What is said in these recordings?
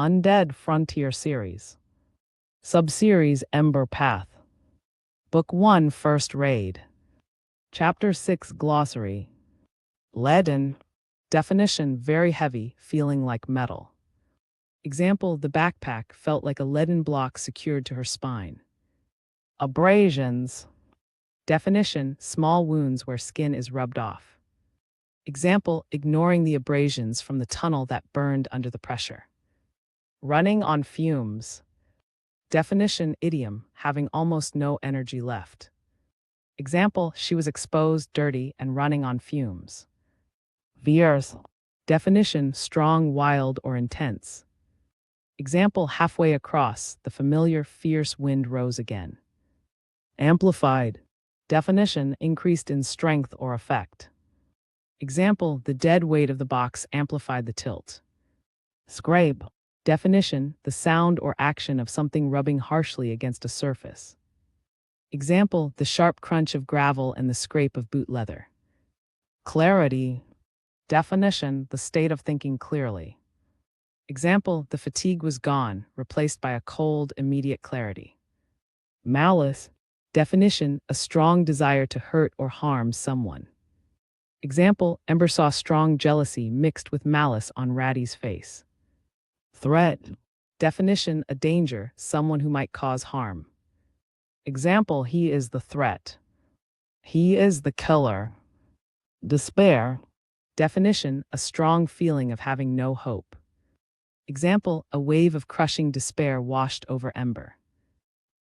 Undead Frontier series. Subseries Ember Path. Book 1 First Raid. Chapter 6 Glossary. Leaden. Definition: very heavy, feeling like metal. Example: the backpack felt like a leaden block secured to her spine. Abrasions. Definition: small wounds where skin is rubbed off. Example: ignoring the abrasions from the tunnel that burned under the pressure. Running on fumes. Definition: idiom, having almost no energy left. Example: she was exposed, dirty, and running on fumes. Veers. Definition: strong, wild, or intense. Example: halfway across, the familiar fierce wind rose again. Amplified. Definition: increased in strength or effect. Example: the dead weight of the box amplified the tilt. Scrape. Definition: the sound or action of something rubbing harshly against a surface. Example: the sharp crunch of gravel and the scrape of boot leather. Clarity. Definition: the state of thinking clearly. Example: the fatigue was gone, replaced by a cold, immediate clarity. Malice. Definition: a strong desire to hurt or harm someone. Example: Ember saw strong jealousy mixed with malice on Ratty's face. Threat. Definition: a danger, someone who might cause harm. Example: he is the threat. He is the killer. Despair. Definition: a strong feeling of having no hope. Example: a wave of crushing despair washed over Ember.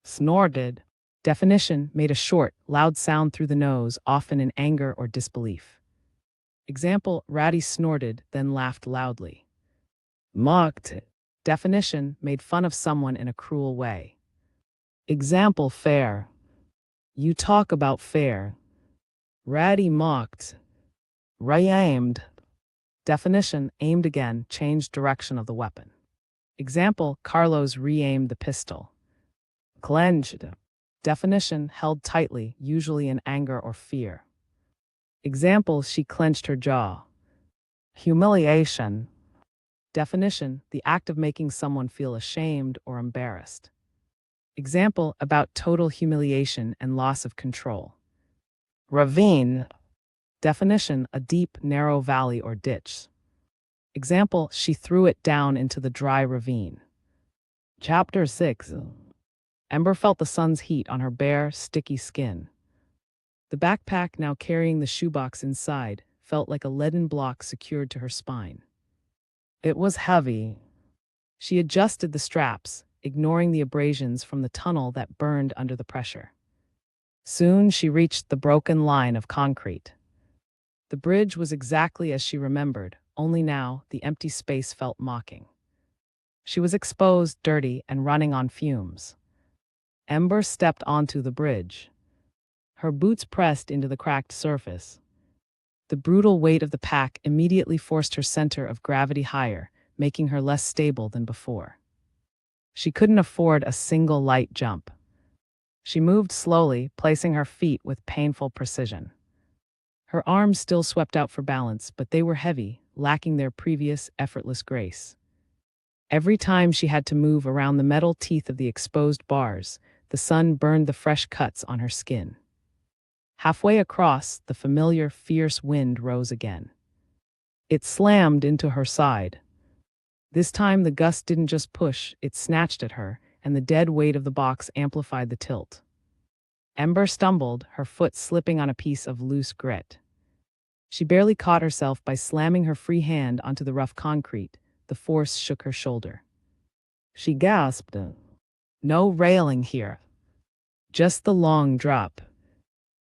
Snorted. Definition: made a short, loud sound through the nose, often in anger or disbelief. Example: Ratty snorted, then laughed loudly. Mocked. Definition: made fun of someone in a cruel way. Example: fair. You talk about fair. Ratty mocked. Re-aimed. Definition: aimed again, changed direction of the weapon. Example: Carlos re-aimed the pistol. Clenched. Definition: held tightly, usually in anger or fear. Example: she clenched her jaw. Humiliation. Definition: the act of making someone feel ashamed or embarrassed. Example: about total humiliation and loss of control. Ravine. Definition: a deep, narrow valley or ditch. Example: she threw it down into the dry ravine. Chapter 6. Ember felt the sun's heat on her bare, sticky skin. The backpack, now carrying the shoebox inside, felt like a leaden block secured to her spine. It was heavy. She adjusted the straps, ignoring the abrasions from the tunnel that burned under the pressure. Soon she reached the broken line of concrete. The bridge was exactly as she remembered, only now the empty space felt mocking. She was exposed, dirty, and running on fumes. Ember stepped onto the bridge. Her boots pressed into the cracked surface. The brutal weight of the pack immediately forced her center of gravity higher, making her less stable than before. She couldn't afford a single light jump. She moved slowly, placing her feet with painful precision. Her arms still swept out for balance, but they were heavy, lacking their previous effortless grace. Every time she had to move around the metal teeth of the exposed bars, the sun burned the fresh cuts on her skin. Halfway across, the familiar, fierce wind rose again. It slammed into her side. This time the gust didn't just push, it snatched at her, and the dead weight of the box amplified the tilt. Ember stumbled, her foot slipping on a piece of loose grit. She barely caught herself by slamming her free hand onto the rough concrete. The force shook her shoulder. She gasped. No railing here. Just the long drop.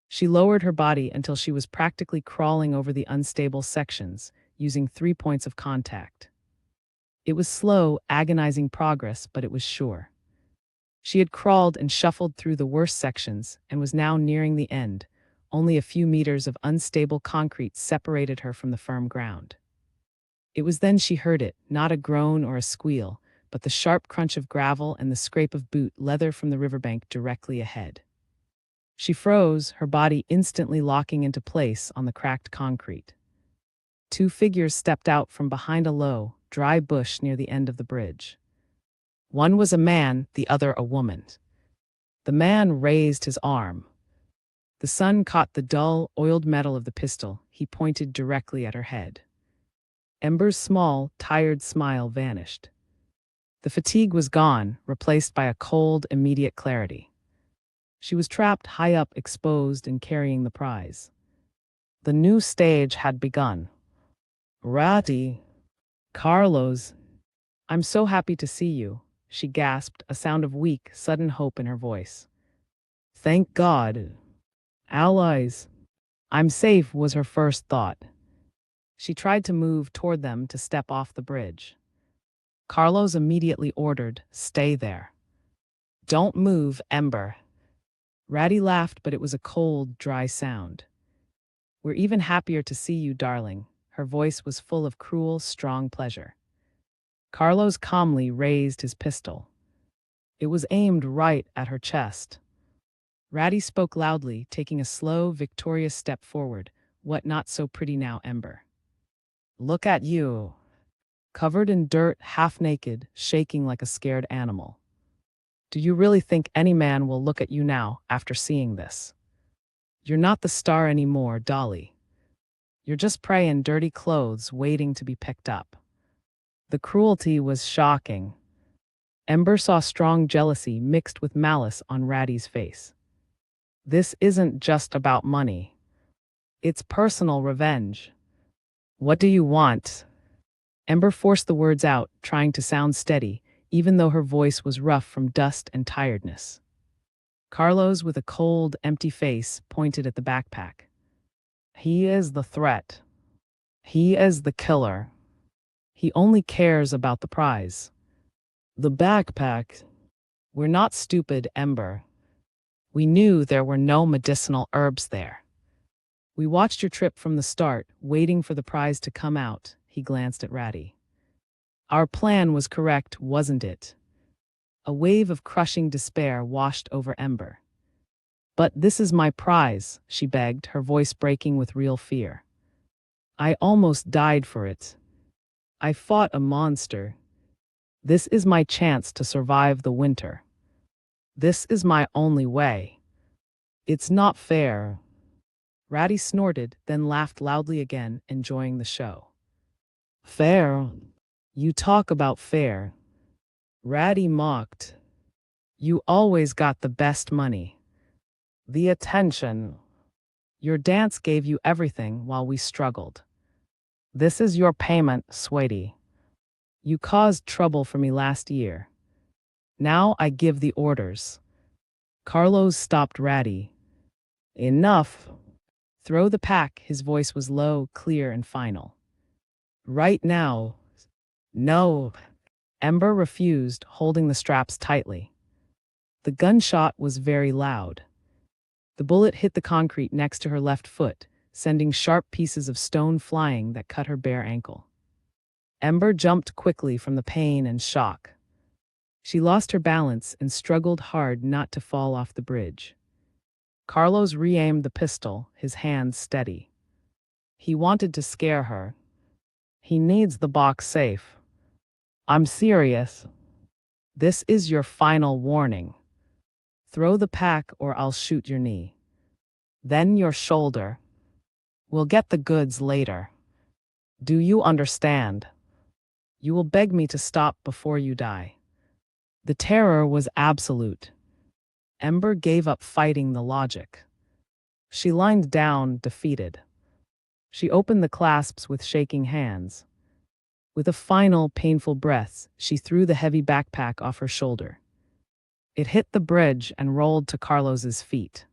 She lowered her body until she was practically crawling over the unstable sections, using 3 points of contact. It was slow, agonizing progress, but it was sure. She had crawled and shuffled through the worst sections and was now nearing the end. Only a few meters of unstable concrete separated her from the firm ground. It was then she heard it, not a groan or a squeal, but the sharp crunch of gravel and the scrape of boot leather from the riverbank directly ahead. She froze, her body instantly locking into place on the cracked concrete. 2 figures stepped out from behind a low, dry bush near the end of the bridge. One was a man, the other a woman. The man raised his arm. The sun caught the dull, oiled metal of the pistol. He pointed directly at her head. Ember's small, tired smile vanished. The fatigue was gone, replaced by a cold, immediate clarity. She was trapped high up, exposed, and carrying the prize. The new stage had begun. Ratty, Carlos, I'm so happy to see you, she gasped, a sound of weak, sudden hope in her voice. Thank God. Allies. I'm safe was her first thought. She tried to move toward them to step off the bridge. Carlos immediately ordered, "Stay there. Don't move, Ember." Ratty laughed, but it was a cold, dry sound. We're even happier to see you, darling. Her voice was full of cruel, strong pleasure. Carlos calmly raised his pistol. It was aimed right at her chest. Ratty spoke loudly, taking a slow, victorious step forward. What not so pretty now, Ember? Look at you. Covered in dirt, half naked, shaking like a scared animal. Do you really think any man will look at you now after seeing this? You're not the star anymore, Dolly. You're just prey in dirty clothes waiting to be picked up. The cruelty was shocking. Ember saw strong jealousy mixed with malice on Ratty's face. This isn't just about money. It's personal revenge. What do you want? Ember forced the words out, trying to sound steady, even though her voice was rough from dust and tiredness. Carlos, with a cold, empty face, pointed at the backpack. He is the threat. He is the killer. He only cares about the prize. The backpack. We're not stupid, Ember. We knew there were no medicinal herbs there. We watched your trip from the start, waiting for the prize to come out. He glanced at Ratty. Our plan was correct, wasn't it? A wave of crushing despair washed over Ember. But this is my prize, she begged, her voice breaking with real fear. I almost died for it. I fought a monster. This is my chance to survive the winter. This is my only way. It's not fair. Ratty snorted, then laughed loudly again, enjoying the show. Fair? You talk about fair. Ratty mocked. You always got the best money. The attention. Your dance gave you everything while we struggled. This is your payment, sweetie. You caused trouble for me last year. Now I give the orders. Carlos stopped Ratty. Enough. Throw the pack, his voice was low, clear, and final. Right now. No. Ember refused, holding the straps tightly. The gunshot was very loud. The bullet hit the concrete next to her left foot, sending sharp pieces of stone flying that cut her bare ankle. Ember jumped quickly from the pain and shock. She lost her balance and struggled hard not to fall off the bridge. Carlos re-aimed the pistol, his hands steady. He wanted to scare her. He needs the box safe. I'm serious. This is your final warning. Throw the pack or I'll shoot your knee. Then your shoulder. We'll get the goods later. Do you understand? You will beg me to stop before you die. The terror was absolute. Ember gave up fighting the logic. She lined down, defeated. She opened the clasps with shaking hands. With a final, painful breath, she threw the heavy backpack off her shoulder. It hit the bridge and rolled to Carlos's feet.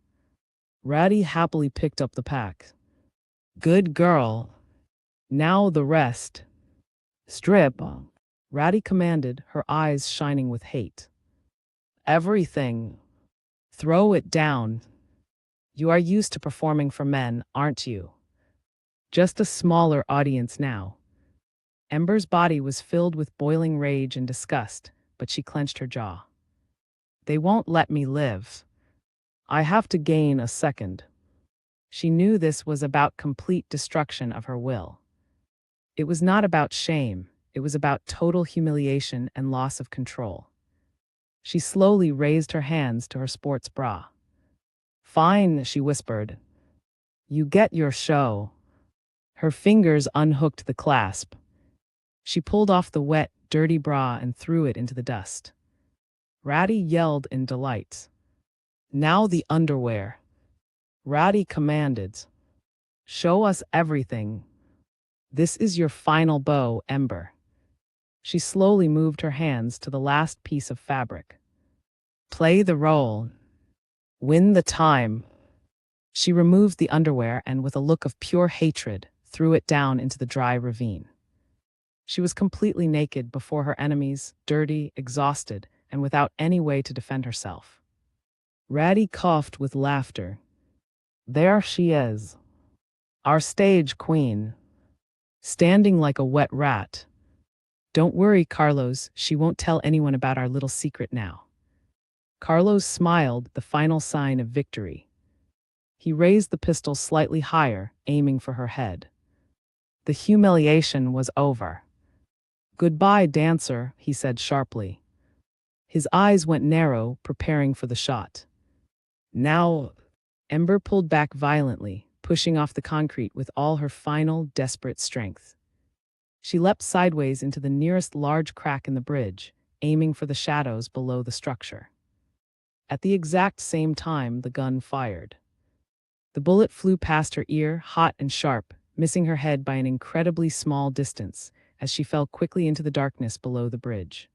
Ratty happily picked up the pack. Good girl. Now the rest. Strip. Ratty commanded, her eyes shining with hate. Everything. Throw it down. You are used to performing for men, aren't you? Just a smaller audience now. Ember's body was filled with boiling rage and disgust, but she clenched her jaw. They won't let me live. I have to gain a second. She knew this was about complete destruction of her will. It was not about shame, it was about total humiliation and loss of control. She slowly raised her hands to her sports bra. "Fine," she whispered. "You get your show." Her fingers unhooked the clasp. She pulled off the wet, dirty bra and threw it into the dust. Ratty yelled in delight. "Now the underwear." Ratty commanded. "Show us everything. This is your final bow, Ember." She slowly moved her hands to the last piece of fabric. "Play the role. Win the time." She removed the underwear and, with a look of pure hatred, threw it down into the dry ravine. She was completely naked before her enemies, dirty, exhausted, and without any way to defend herself. Ratty coughed with laughter. "There she is. Our stage queen. Standing like a wet rat. Don't worry, Carlos, she won't tell anyone about our little secret now." Carlos smiled, the final sign of victory. He raised the pistol slightly higher, aiming for her head. The humiliation was over. "Goodbye, dancer," he said sharply. His eyes went narrow, preparing for the shot. "Now," Ember pulled back violently, pushing off the concrete with all her final, desperate strength. She leapt sideways into the nearest large crack in the bridge, aiming for the shadows below the structure. At the exact same time, the gun fired. The bullet flew past her ear, hot and sharp, missing her head by an incredibly small distance, as she fell quickly into the darkness below the bridge.